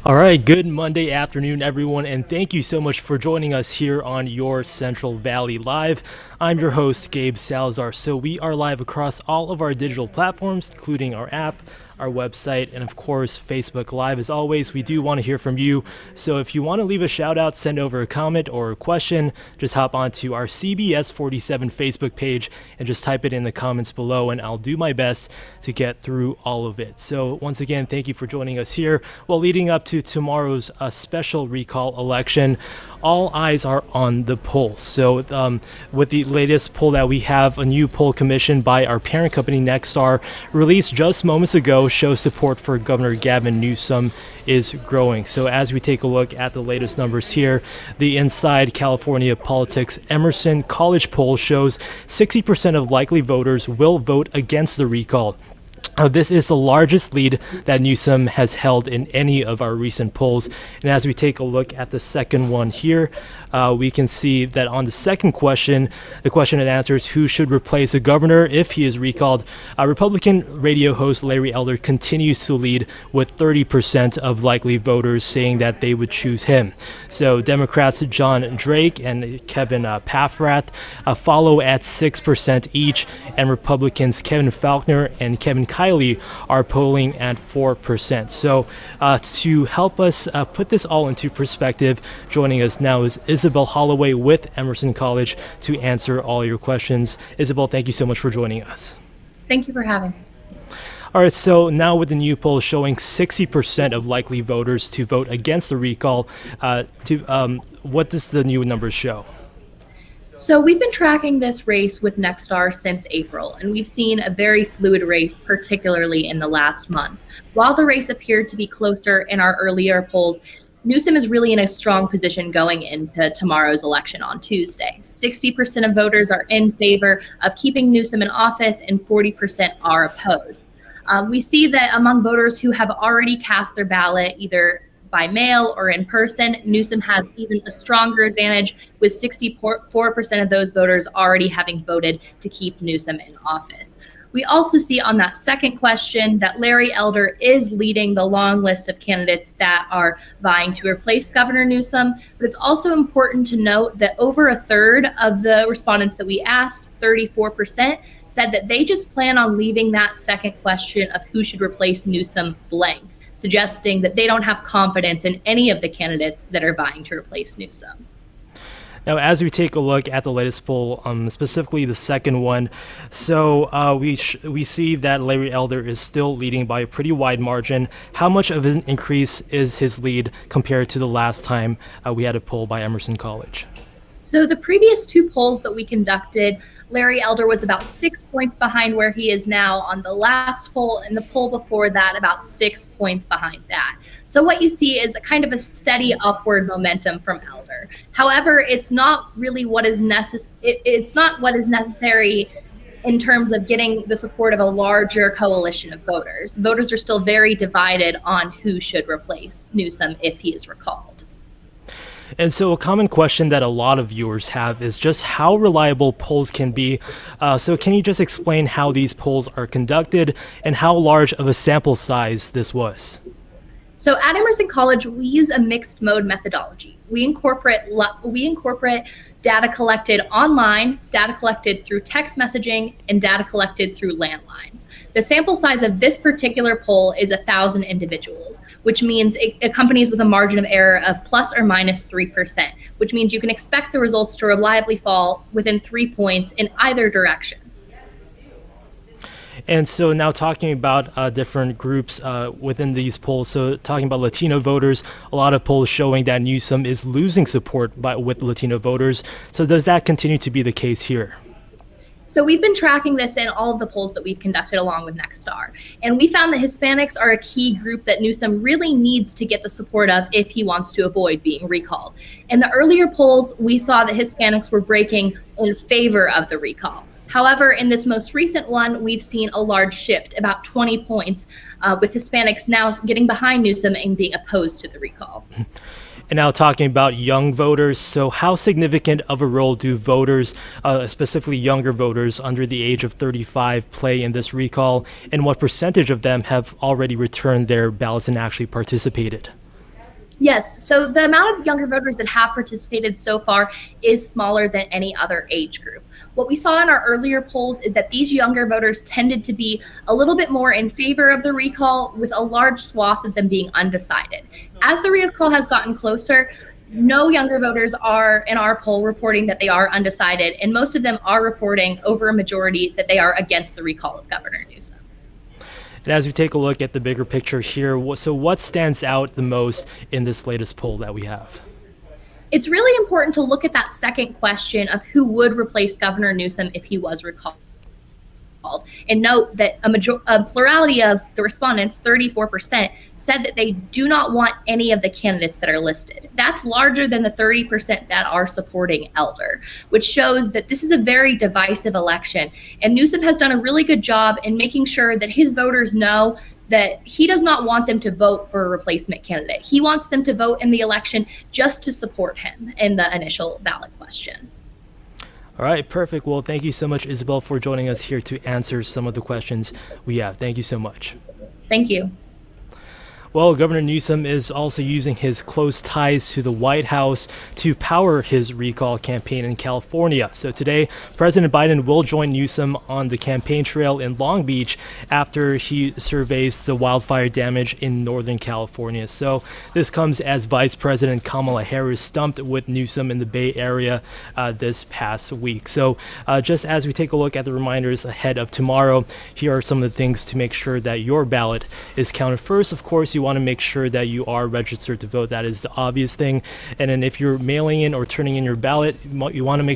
All right, good Monday afternoon, everyone, and thank you so much for joining us here on your Central Valley Live. I'm your host, Gabe Salazar. So we are live across all of our digital platforms, including our app, our website, and of course, Facebook Live. As always, we do want to hear from you. So if you want to leave a shout out, send over a comment or a question, just hop onto our CBS 47 Facebook page and just type it in the comments below, and I'll do my best to get through all of it. So once again, thank you for joining us here. Well, leading up to tomorrow's special recall election, all eyes are on the polls. So with the latest poll that we have, a new poll commissioned by our parent company Nexstar, released just moments ago, shows support for Governor Gavin Newsom is growing. So as we take a look at the latest numbers here, the Inside California Politics Emerson College poll shows 60% of likely voters will vote against the recall. This is the largest lead that Newsom has held in any of our recent polls. And as we take a look at the second one here, we can see that on the second question, the question that answers who should replace the governor if he is recalled, Republican radio host Larry Elder continues to lead with 30% of likely voters saying that they would choose him. So Democrats John Drake and Kevin Paffrath follow at 6% each, and Republicans Kevin Faulconer and Kevin Kiley are polling at 4%. So to help us put this all into perspective, joining us now is Isabel Holloway with Emerson College to answer all your questions. Isabel, thank you so much for joining us. Thank you for having me. All right, so now with the new poll showing 60% of likely voters to vote against the recall, what does the new numbers show? So we've been tracking this race with Nexstar since April, and we've seen a very fluid race, particularly in the last month. While the race appeared to be closer in our earlier polls, Newsom is really in a strong position going into tomorrow's election on Tuesday. 60% of voters are in favor of keeping Newsom in office, and 40% are opposed. We see that among voters who have already cast their ballot, either by mail or in person, Newsom has even a stronger advantage, with 64% of those voters already having voted to keep Newsom in office. We also see on that second question that Larry Elder is leading the long list of candidates that are vying to replace Governor Newsom. But it's also important to note that over a third of the respondents that we asked, 34%, said that they just plan on leaving that second question of who should replace Newsom blank, suggesting that they don't have confidence in any of the candidates that are vying to replace Newsom. Now, as we take a look at the latest poll, specifically the second one, so we see that Larry Elder is still leading by a pretty wide margin. How much of an increase is his lead compared to the last time we had a poll by Emerson College? So the previous two polls that we conducted, Larry Elder was about 6 points behind where he is now on the last poll, and the poll before that about 6 points behind that. So what you see is a kind of a steady upward momentum from Elder. However, it's not really what is it's not what is necessary in terms of getting the support of a larger coalition of voters. Voters are still very divided on who should replace Newsom if he is recalled. And so a common question that a lot of viewers have is just how reliable polls can be. So can you just explain how these polls are conducted and how large of a sample size this was? So at Emerson College, we use a mixed mode methodology. We incorporate data collected online, data collected through text messaging, and data collected through landlines. The sample size of this particular poll is 1,000 individuals, which means it accompanies with a margin of error of plus or minus 3%, which means you can expect the results to reliably fall within 3 points in either direction. And so now talking about different groups within these polls, so talking about Latino voters, a lot of polls showing that Newsom is losing support with Latino voters. So does that continue to be the case here? So we've been tracking this in all of the polls that we've conducted along with Nexstar. And we found that Hispanics are a key group that Newsom really needs to get the support of if he wants to avoid being recalled. In the earlier polls, we saw that Hispanics were breaking in favor of the recall. However, in this most recent one, we've seen a large shift, about 20 points, with Hispanics now getting behind Newsom and being opposed to the recall. And now talking about young voters, so how significant of a role do voters, specifically younger voters under the age of 35, play in this recall, and what percentage of them have already returned their ballots and actually participated? Yes, so the amount of younger voters that have participated so far is smaller than any other age group. What we saw in our earlier polls is that these younger voters tended to be a little bit more in favor of the recall, with a large swath of them being undecided. As the recall has gotten closer, no younger voters are in our poll reporting that they are undecided, and most of them are reporting over a majority that they are against the recall of Governor Newsom. And as we take a look at the bigger picture here, so what stands out the most in this latest poll that we have? It's really important to look at that second question of who would replace Governor Newsom if he was recalled. And note that a plurality of the respondents, 34%, said that they do not want any of the candidates that are listed. That's larger than the 30% that are supporting Elder, which shows that this is a very divisive election. And Newsom has done a really good job in making sure that his voters know that he does not want them to vote for a replacement candidate. He wants them to vote in the election just to support him in the initial ballot question. All right, perfect. Well, thank you so much, Isabel, for joining us here to answer some of the questions we have. Thank you so much. Thank you. Well, Governor Newsom is also using his close ties to the White House to power his recall campaign in California. So today, President Biden will join Newsom on the campaign trail in Long Beach after he surveys the wildfire damage in Northern California. So this comes as Vice President Kamala Harris stumped with Newsom in the Bay Area this past week. So just as we take a look at the reminders ahead of tomorrow, here are some of the things to make sure that your ballot is counted. First, of course, you want to make sure that you are registered to vote. That is the obvious thing. And then if you're mailing in or turning in your ballot, you want to make